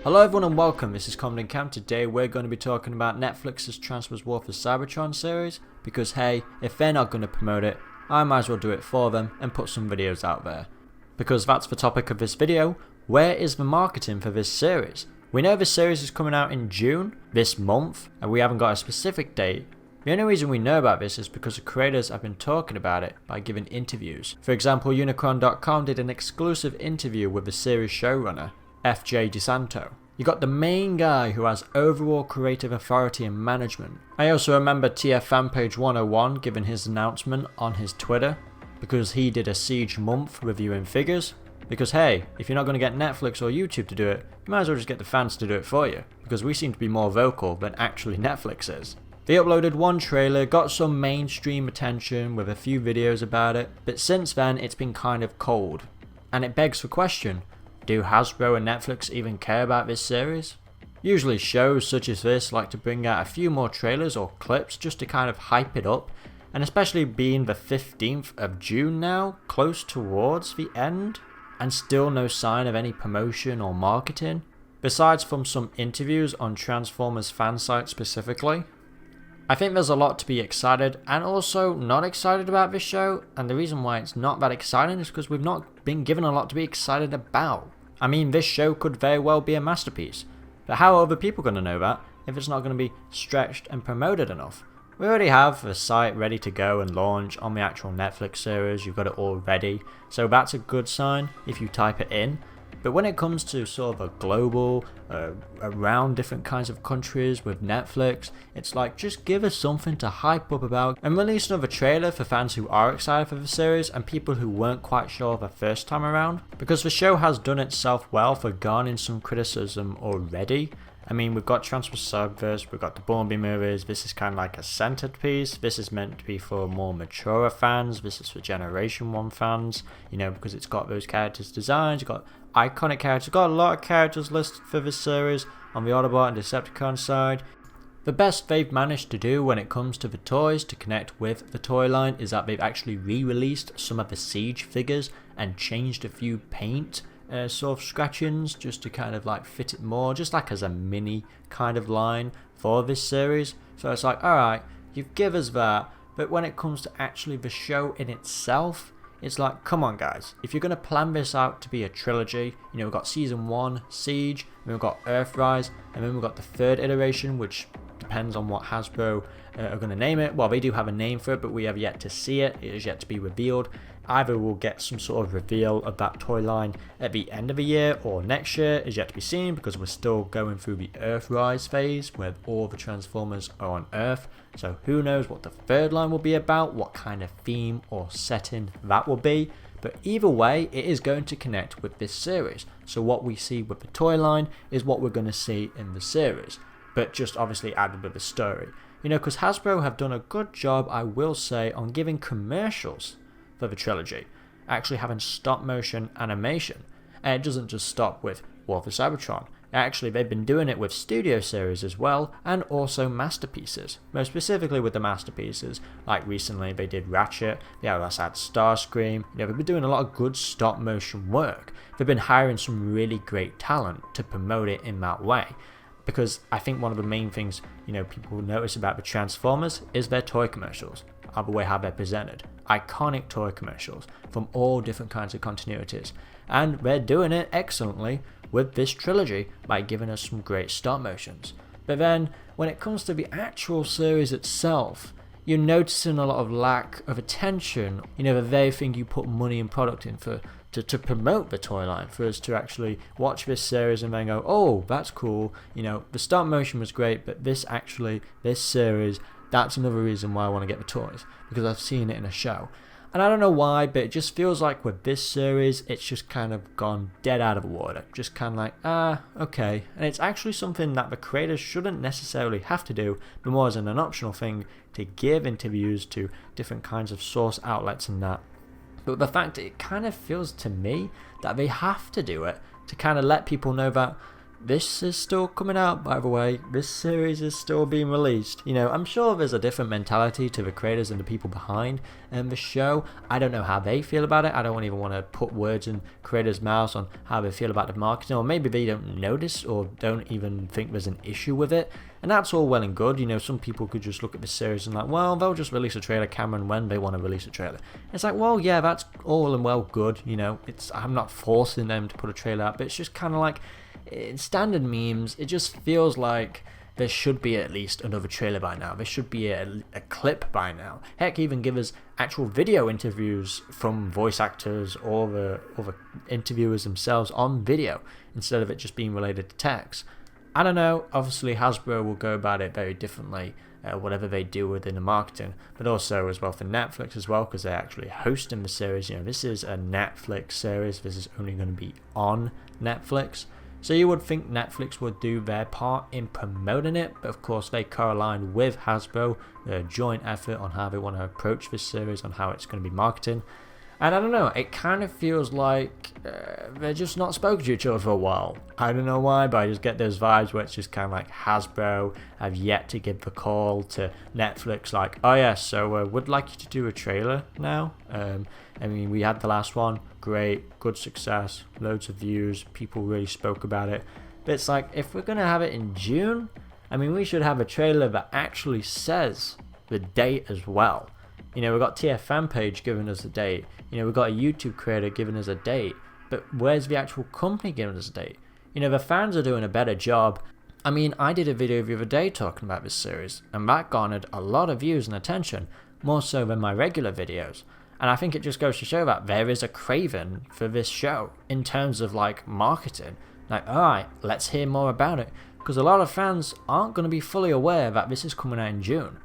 Hello everyone and welcome, this is Comedy Camp. Today we're going to be talking about Netflix's Transformers War for Cybertron series, because hey, if they're not going to promote it, I might as well do it for them and put some videos out there. Because that's the topic of this video, where is the marketing for this series? We know this series is coming out in June, this month, and we haven't got a specific date. The only reason we know about this is because the creators have been talking about it by giving interviews. For example, Unicron.com did an exclusive interview with the series showrunner, F.J. DeSanto. You got the main guy who has overall creative authority and management. I also remember TF Fanpage 101 giving his announcement on his Twitter, because he did a Siege month reviewing figures. Because hey, if you're not going to get Netflix or YouTube to do it, you might as well just get the fans to do it for you, because we seem to be more vocal than actually Netflix is. They uploaded one trailer, got some mainstream attention with a few videos about it, but since then it's been kind of cold. And it begs the question, do Hasbro and Netflix even care about this series? Usually shows such as this like to bring out a few more trailers or clips just to kind of hype it up, and especially being the 15th of June now, close towards the end, and still no sign of any promotion or marketing, besides from some interviews on Transformers fan sites specifically. I think there's a lot to be excited and also not excited about this show, and the reason why it's not that exciting is because we've not been given a lot to be excited about. I mean, this show could very well be a masterpiece, but how are other people going to know that if it's not going to be stretched and promoted enough? We already have the site ready to go and launch on the actual Netflix series, you've got it all ready, so that's a good sign if you type it in. But when it comes to sort of a global, around different kinds of countries with Netflix, it's like just give us something to hype up about and release another trailer for fans who are excited for the series and people who weren't quite sure the first time around. Because the show has done itself well for garnering some criticism already. I mean, we've got Transformers Cyberverse, we've got the Bumblebee movies, this is kind of like a centered piece, this is meant to be for more mature fans, this is for Generation 1 fans, you know, because it's got those characters designs, you've got iconic characters, got a lot of characters listed for this series on the Autobot and Decepticon side. The best they've managed to do when it comes to the toys to connect with the toy line is that they've actually re-released some of the Siege figures and changed a few paint sort of scratchings just to kind of like fit it more, just like as a mini kind of line for this series. So it's like, alright, you give us that, but when it comes to actually the show in itself, it's like, come on guys, if you're going to plan this out to be a trilogy, you know, we've got season 1, Siege, and we've got Earthrise, and then we've got the third iteration, which depends on what Hasbro are going to name it. Well, they do have a name for it, but we have yet to see it. It is yet to be revealed. Either we'll get some sort of reveal of that toy line at the end of the year or next year is yet to be seen, because we're still going through the Earthrise phase where all the Transformers are on Earth. So who knows what the third line will be about, what kind of theme or setting that will be. But either way, it is going to connect with this series. So what we see with the toy line is what we're going to see in the series, but just obviously added with the story. You know, because Hasbro have done a good job, I will say, on giving commercials for the trilogy, actually having stop motion animation, and it doesn't just stop with War for Cybertron. Actually, they've been doing it with studio series as well, and also masterpieces. Most specifically with the masterpieces, like recently they did Ratchet, they also had Starscream. You know, they've been doing a lot of good stop motion work. They've been hiring some really great talent to promote it in that way. Because I think one of the main things, you know, people notice about the Transformers is their toy commercials, the way how they're presented. Iconic toy commercials from all different kinds of continuities, and they're doing it excellently with this trilogy by giving us some great stop motions. But then when it comes to the actual series itself, you're noticing a lot of lack of attention. You know, the very thing you put money and product in for to promote the toy line, for us to actually watch this series and then go, oh, that's cool, you know, the stop motion was great, but this series, that's another reason why I want to get the toys, because I've seen it in a show. And I don't know why, but it just feels like with this series, it's just kind of gone dead out of the water. Just kind of like, okay. And it's actually something that the creators shouldn't necessarily have to do, but more as an optional thing to give interviews to different kinds of source outlets and that. But the fact it kind of feels to me that they have to do it to kind of let people know that this is still coming out, by the way. This series is still being released. You know, I'm sure there's a different mentality to the creators and the people behind the show. I don't know how they feel about it. I don't even want to put words in creators' mouths on how they feel about the marketing, or maybe they don't notice or don't even think there's an issue with it. And that's all well and good. You know, some people could just look at the series and like, well, they'll just release a trailer, Cameron, when they want to release a trailer. It's like, well, yeah, that's all and well good. You know, I'm not forcing them to put a trailer out, but it's just kind of like, in standard memes, it just feels like there should be at least another trailer by now. There should be a clip by now. Heck, even give us actual video interviews from voice actors or the interviewers themselves on video instead of it just being related to text. I don't know, obviously Hasbro will go about it very differently, whatever they do within the marketing, but also as well for Netflix as well, because they're actually hosting the series. You know, this is a Netflix series, this is only going to be on Netflix. So you would think Netflix would do their part in promoting it, but of course they co-aligned with Hasbro, their joint effort on how they want to approach this series, on how it's going to be marketing. And I don't know, it kind of feels like they're just not spoken to each other for a while. I don't know why, but I just get those vibes where it's just kind of like Hasbro have yet to give the call to Netflix like, oh yeah, so would like you to do a trailer now. I mean, we had the last one, great, good success, loads of views, people really spoke about it. But it's like, if we're going to have it in June, I mean, we should have a trailer that actually says the date as well. You know, we've got TFM page giving us a date. You know, we've got a YouTube creator giving us a date. But where's the actual company giving us a date? You know, the fans are doing a better job. I mean, I did a video the other day talking about this series, and that garnered a lot of views and attention, more so than my regular videos. And I think it just goes to show that there is a craving for this show in terms of like marketing. Like, alright, let's hear more about it. Because a lot of fans aren't going to be fully aware that this is coming out in June.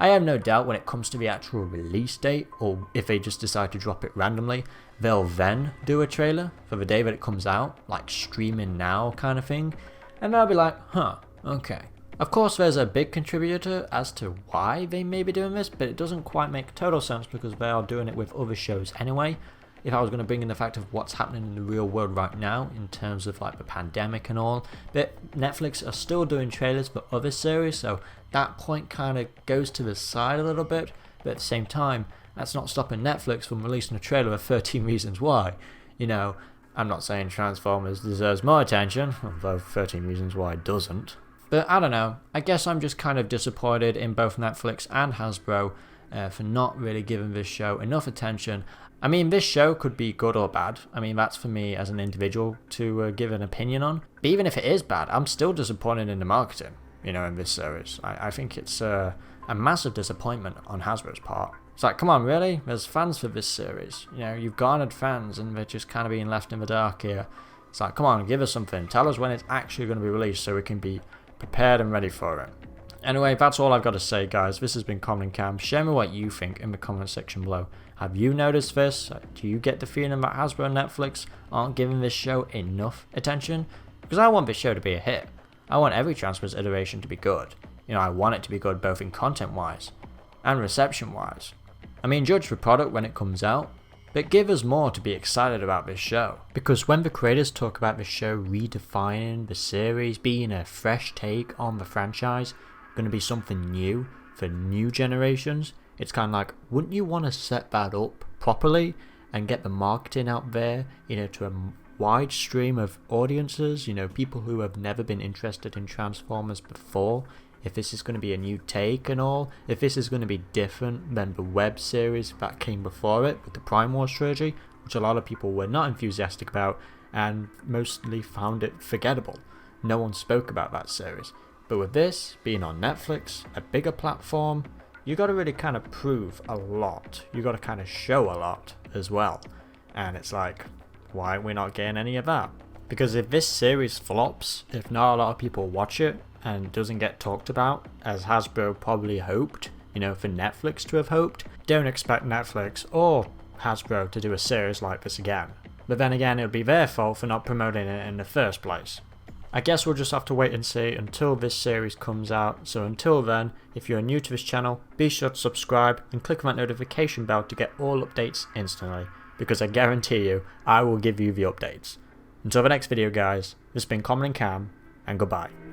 I have no doubt when it comes to the actual release date, or if they just decide to drop it randomly, they'll then do a trailer for the day that it comes out, like streaming now kind of thing. And they'll be like, huh, okay. Of course there's a big contributor as to why they may be doing this, but it doesn't quite make total sense because they are doing it with other shows anyway. If I was going to bring in the fact of what's happening in the real world right now in terms of like the pandemic and all, but Netflix are still doing trailers for other series, so that point kind of goes to the side a little bit, but at the same time, that's not stopping Netflix from releasing a trailer of 13 Reasons Why. You know, I'm not saying Transformers deserves more attention, although 13 Reasons Why doesn't. But I don't know, I guess I'm just kind of disappointed in both Netflix and Hasbro for not really giving this show enough attention. I mean, this show could be good or bad. I mean, that's for me as an individual to give an opinion on. But even if it is bad, I'm still disappointed in the marketing, you know, in this series. I think it's a massive disappointment on Hasbro's part. It's like, come on, really? There's fans for this series. You know, you've garnered fans and they're just kind of being left in the dark here. It's like, come on, give us something. Tell us when it's actually going to be released so we can be prepared and ready for it. Anyway, that's all I've got to say, guys. This has been Common Cam. Share me what you think in the comment section below. Have you noticed this? Do you get the feeling that Hasbro and Netflix aren't giving this show enough attention? Because I want this show to be a hit. I want every Transformers iteration to be good. You know, I want it to be good both in content-wise and reception-wise. I mean, judge the product when it comes out, but give us more to be excited about this show. Because when the creators talk about the show redefining the series, being a fresh take on the franchise, going to be something new for new generations, it's kind of like, wouldn't you want to set that up properly and get the marketing out there, you know, to a wide stream of audiences, you know, people who have never been interested in Transformers before? If this is going to be a new take and all, if this is going to be different than the web series that came before it with the Prime Wars trilogy, which a lot of people were not enthusiastic about and mostly found it forgettable. No one spoke about that series. But with this being on Netflix, a bigger platform, you got to really kind of prove a lot. You got to kind of show a lot as well. And it's like, why are we not getting any of that? Because if this series flops, if not a lot of people watch it and doesn't get talked about, as Hasbro probably hoped, you know, for Netflix to have hoped, don't expect Netflix or Hasbro to do a series like this again. But then again, it'll be their fault for not promoting it in the first place. I guess we'll just have to wait and see until this series comes out. So until then, if you're new to this channel, be sure to subscribe and click on that notification bell to get all updates instantly. Because I guarantee you, I will give you the updates. Until the next video, guys, this has been Common and Cam, and goodbye.